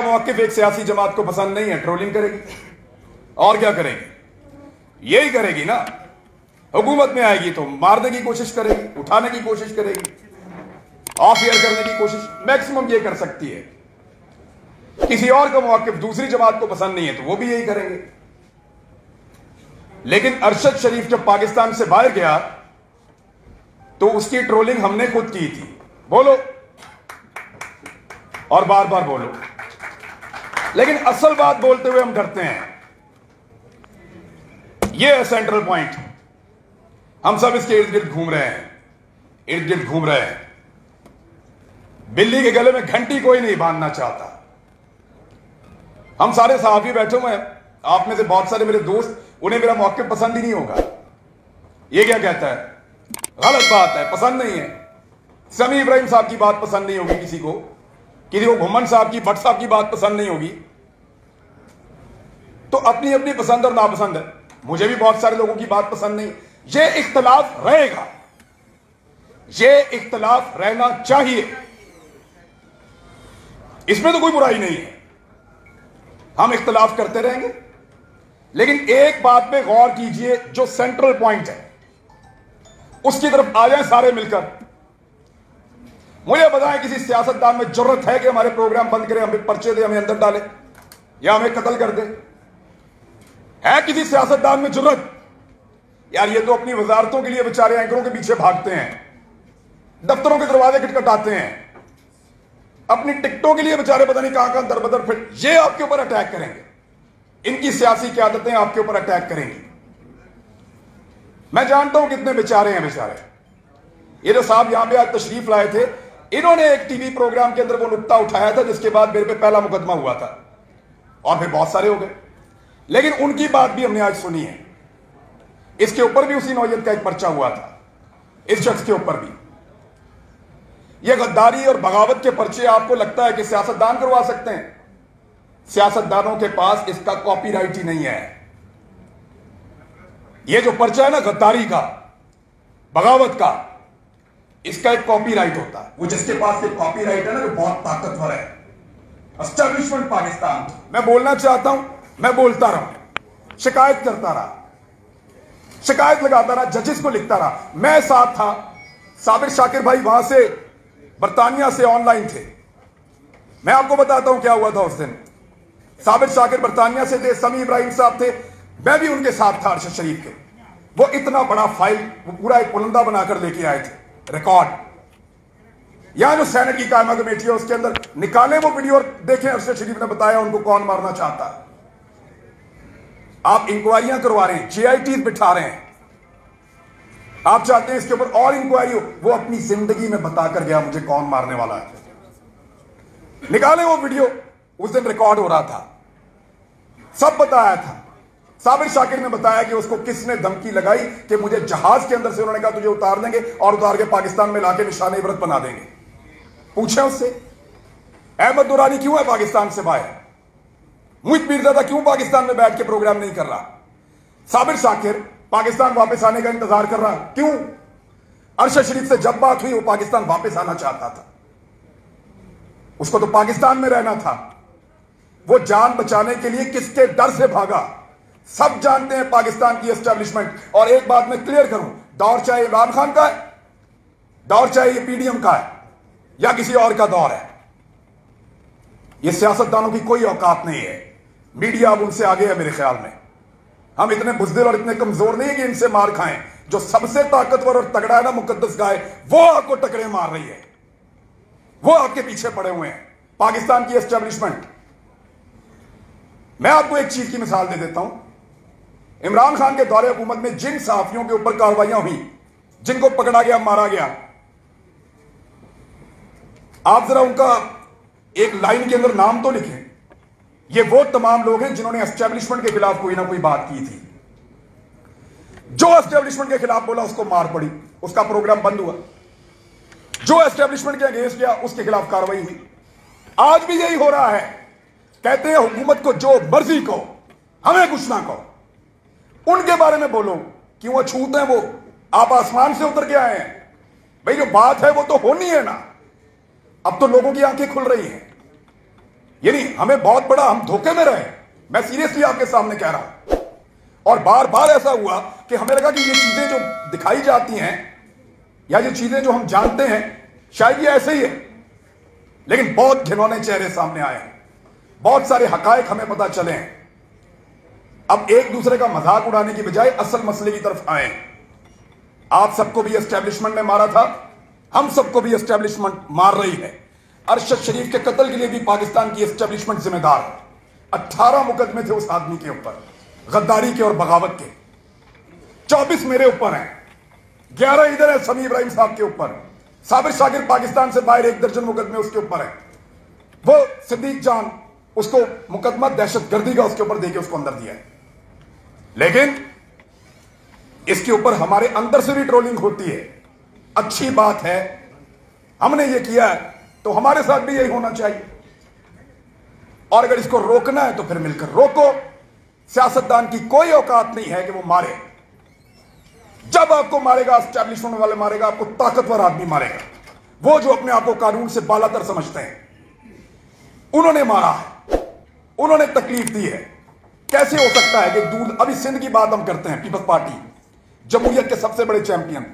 मौक़िफ़ एक सियासी जमात को पसंद नहीं है, ट्रोलिंग करेगी और क्या करेगी, यही करेगी ना। हुकूमत में आएगी तो मारने की कोशिश करेगी, उठाने की कोशिश करेगी, ऑफ एयर करने की कोशिश मैक्सिमम ये कर सकती है। किसी और का मौक़िफ़ दूसरी जमात को पसंद नहीं है तो वो भी यही करेंगे। लेकिन अरशद शरीफ जब पाकिस्तान से बाहर गया तो उसकी ट्रोलिंग हमने खुद की थी, बोलो और बार बार बोलो। लेकिन असल बात बोलते हुए हम डरते हैं। यह है सेंट्रल पॉइंट। हम सब इसके इर्द गिर्द घूम रहे हैं, बिल्ली के गले में घंटी कोई नहीं बांधना चाहता। हम सारे सहाफी बैठे हुए हैं, आप में से बहुत सारे मेरे दोस्त, उन्हें मेरा मौक़िफ़ पसंद ही नहीं होगा। ये क्या कहता है, गलत बात है, पसंद नहीं है। समी इब्राहिम साहब की बात पसंद नहीं होगी किसी को घुम्मन साहब की, भट्ट साहब की बात पसंद नहीं होगी। तो अपनी अपनी पसंद और नापसंद है। मुझे भी बहुत सारे लोगों की बात पसंद नहीं। ये इख्तलाफ रहेगा, ये इख्तलाफ रहना चाहिए, इसमें तो कोई बुराई नहीं है। हम इख्तलाफ करते रहेंगे, लेकिन एक बात पे गौर कीजिए, जो सेंट्रल पॉइंट है उसकी तरफ आ जाएं सारे मिलकर। मुझे बताएं, किसी सियासतदान में जरूरत है कि हमारे प्रोग्राम बंद करें, हमें पर्चे दे, हमें अंदर डाले या हमें कत्ल कर दे? है किसी सियासतदान में जरूरत? यार ये तो अपनी वजारतों के लिए बेचारे एंकरों के पीछे भागते हैं, दफ्तरों के दरवाजे खटखटाते हैं, अपनी टिकटों के लिए बेचारे पता नहीं कहां कहां दरबदर फिर ये आपके ऊपर अटैक करेंगे। इनकी सियासी क़यादतें आपके ऊपर अटैक करेंगी। मैं जानता हूं कितने बेचारे हैं बेचारे। ये जो साहब यहां पे आज तशरीफ लाए थे, इन्होंने एक टीवी प्रोग्राम के अंदर वो नुक्ता उठाया था जिसके बाद मेरे पे पहला मुकदमा हुआ था और फिर बहुत सारे हो गए। लेकिन उनकी बात भी हमने आज सुनी है। इसके ऊपर भी उसी नौयत का एक पर्चा हुआ था, इस शख्स के ऊपर भी। ये गद्दारी और बगावत के पर्चे आपको लगता है कि सियासतदान करवा सकते हैं? सियासतदानों के पास इसका कॉपीराइट ही नहीं है। ये जो पर्चा है ना गद्दारी का, बगावत का, इसका एक कॉपीराइट होता है। वो जिसके पास एक कॉपीराइट है ना, वो बहुत ताकतवर है। एस्टेब्लिशमेंट पाकिस्तान। मैं बोलना चाहता हूं, मैं बोलता रहा, शिकायत करता रहा, शिकायत लगाता रहा, जजेस को लिखता रहा। मैं साथ था, साबिर शाकिर भाई वहां से बरतानिया से ऑनलाइन थे। मैं आपको बताता हूं क्या हुआ था उस दिन। साबिर शाकिर बरतानिया से थे, समी इब्राहिम साहब थे, मैं भी उनके साथ था अरशद शरीफ के। वो इतना बड़ा फाइल, वो पूरा एक पुलंदा बनाकर लेके आए थे, रिकॉर्ड। यहां जो सेनेट की कायमा कमेटी है उसके अंदर निकाले वो वीडियो और देखें अरशद शरीफ ने बताया उनको कौन मारना चाहता है। आप इंक्वायरियां करवा रहे हैं, JITs बिठा रहे हैं, आप चाहते हैं इसके ऊपर और इंक्वायरी हो। वो अपनी जिंदगी में बताकर गया मुझे कौन मारने वाला है। निकाले वो वीडियो, उस दिन रिकॉर्ड हो रहा था, सब बताया था। साबिर शाकिर ने बताया कि उसको किसने धमकी लगाई कि मुझे जहाज के अंदर से उन्होंने कहा तुझे उतार देंगे और उतार के पाकिस्तान में लाके निशान इबरत बना देंगे। पूछे उससे, अहमद दुरानी क्यों है पाकिस्तान से बाहर? मुहित मीरज़ादा क्यों पाकिस्तान में बैठ के प्रोग्राम नहीं कर रहा? साबिर शाकिर पाकिस्तान वापस आने का इंतजार कर रहा, क्यों? अरशद शरीफ से जब बात हुई वो पाकिस्तान वापस आना चाहता था, उसको तो पाकिस्तान में रहना था। वो जान बचाने के लिए किसके डर से भागा? सब जानते हैं पाकिस्तान की एस्टेब्लिशमेंट। और एक बात मैं क्लियर करूं, दौर चाहे इमरान खान का है, दौर चाहे ये PDM का है या किसी और का दौर है, ये सियासतदानों की कोई औकात नहीं है। मीडिया अब उनसे आगे है मेरे ख्याल में। हम इतने बुज़दिल और इतने कमजोर नहीं है कि इनसे मार खाएं। जो सबसे ताकतवर और तगड़ा है ना, मुकद्दस गाय, वो आपको टकरे मार रही है, वो आपके पीछे पड़े हुए हैं, पाकिस्तान की एस्टेब्लिशमेंट। मैं आपको एक चीज की मिसाल दे देता हूं। इमरान खान के दौरे हुकूमत में जिन सहाफियों के ऊपर कार्रवाइयां हुई, जिनको पकड़ा गया, मारा गया, आप जरा उनका एक लाइन के अंदर नाम तो लिखें। ये वो तमाम लोग हैं जिन्होंने एस्टेब्लिशमेंट के खिलाफ कोई ना कोई बात की थी। जो एस्टेब्लिशमेंट के खिलाफ बोला उसको मार पड़ी, उसका प्रोग्राम बंद हुआ। जो एस्टेब्लिशमेंट के अगेंस्ट गया उसके खिलाफ कार्रवाई हुई। आज भी यही हो रहा है। कहते हैं हुकूमत को जो मर्जी कहो, हमें कुछ ना कहो। उनके बारे में बोलो, क्यों वो छूत हैं, वो आप आसमान से उतर के आए हैं। भाई जो बात है वो तो होनी है ना। अब तो लोगों की आंखें खुल रही हैं। यानी हमें बहुत बड़ा हम धोखे में रहे। मैं सीरियसली आपके सामने कह रहा हूं। और बार बार ऐसा हुआ कि हमें लगा कि ये चीजें जो दिखाई जाती हैं या ये चीजें जो हम जानते हैं शायद ये ऐसे ही है, लेकिन बहुत घिनौने चेहरे सामने आए हैं, बहुत सारे हकायक हमें पता चले हैं। अब एक दूसरे का मजाक उड़ाने की बजाय असल मसले की तरफ आए। आप सबको भी एस्टेब्लिशमेंट ने मारा था, हम सबको भी एस्टेब्लिशमेंट मार रही है। अरशद शरीफ के कत्ल के लिए भी पाकिस्तान की एस्टेब्लिशमेंट जिम्मेदार है। 18 मुकदमे थे उस आदमी के ऊपर, गद्दारी के और बगावत के। 24 मेरे ऊपर हैं, 11 इधर है समी इब्राहिम साहब के ऊपर। साबिर शाकिर पाकिस्तान से बाहर 1 दर्जन मुकदमे उसके ऊपर है। वो सिद्दीक जान, उसको मुकदमा दहशतगर्दी का उसके ऊपर देके उसको अंदर दिया है। लेकिन इसके ऊपर हमारे अंदर से भी ट्रोलिंग होती है। अच्छी बात है, हमने ये किया है तो हमारे साथ भी यही होना चाहिए। और अगर इसको रोकना है तो फिर मिलकर रोको। सियासतदान की कोई औकात नहीं है कि वो मारे। जब आपको मारेगा एस्टैब्लिशमेंट वाले मारेगा, आपको ताकतवर आदमी मारेगा, वो जो अपने आप को कानून से बालातर समझते हैं। उन्होंने मारा है, उन्होंने तकलीफ दी है। कैसे हो सकता है कि दूर, अभी सिंध की बात हम करते हैं, पीपल्स पार्टी जमहूरियत के सबसे बड़े चैंपियन